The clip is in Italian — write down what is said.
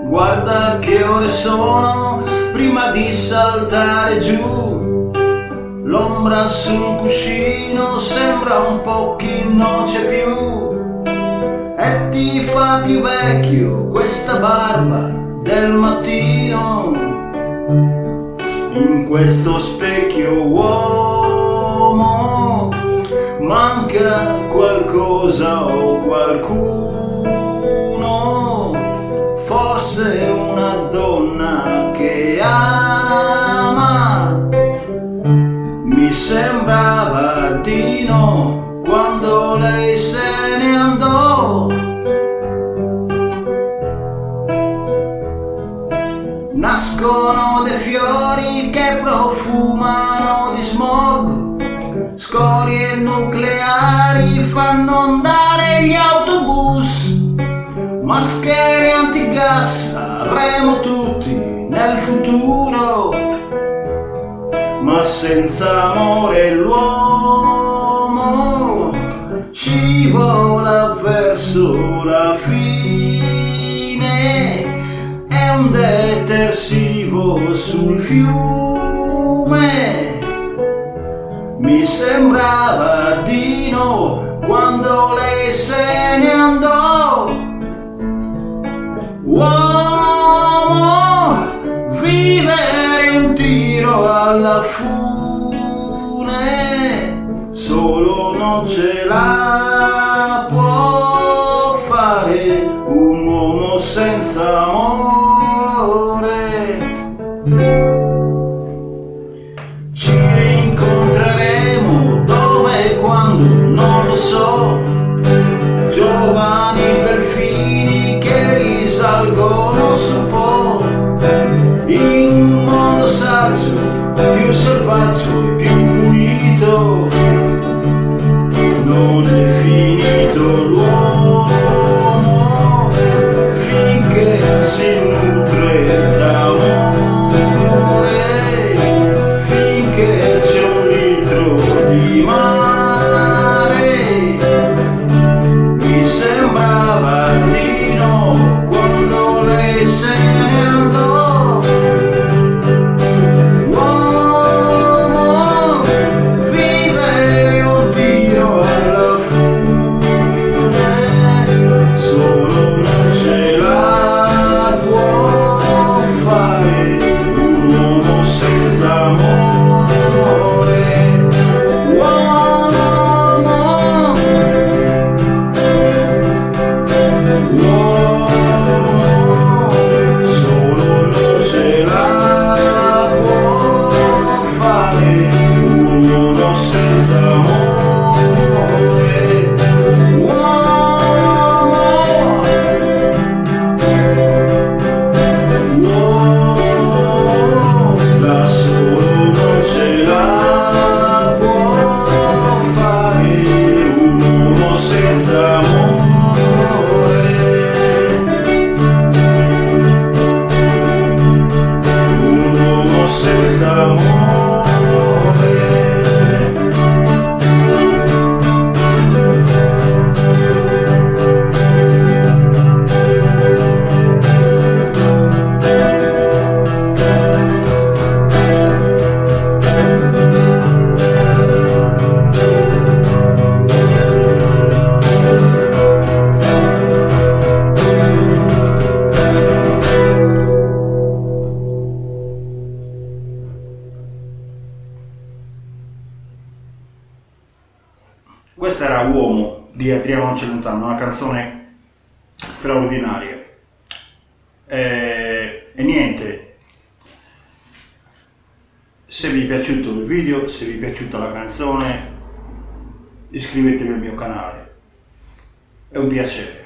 Guarda che ore sono, prima di saltare giù. L'ombra sul cuscino sembra un pochino c'è più. E ti fa più vecchio questa barba del mattino. In questo specchio uomo manca qualcosa o qualcuno, forse una donna che ama. Mi sembrava di no quando lei se ne andò. Nascono dei fiori che profumano di smog, scorie nucleari fanno andare gli autobus, maschere antigas avremo tutti nel futuro, ma senza amore l'uomo scivola verso la fine. È un detersivo sul fiume. Mi sembrava di no quando lei se ne andò. Uomo, vivere un tiro alla fune, solo non ce la può fare un uomo senza amore. Ci rincontreremo dove e quando non lo so, giovani delfini che risalgono sul Po, in un mondo saggio, più selvaggio e più pulito. Non è finito l'uomo finché si nutre d'amore, finché c'è un litro di mare. Mi sembrava di no quando lei se ne andò. Uomo, vivere un tiro alla fune, solo non ce la può fare un uomo senza amore. Uomo, solo non ce la può fare un uomo senza amore. Uomo, da solo non ce la può fare un uomo senza amore. Un uomo senza amore. Questa era Uomo di Adriano Celentano, una canzone straordinaria. E niente, se vi è piaciuto il video, se vi è piaciuta la canzone, iscrivetevi al mio canale, è un piacere.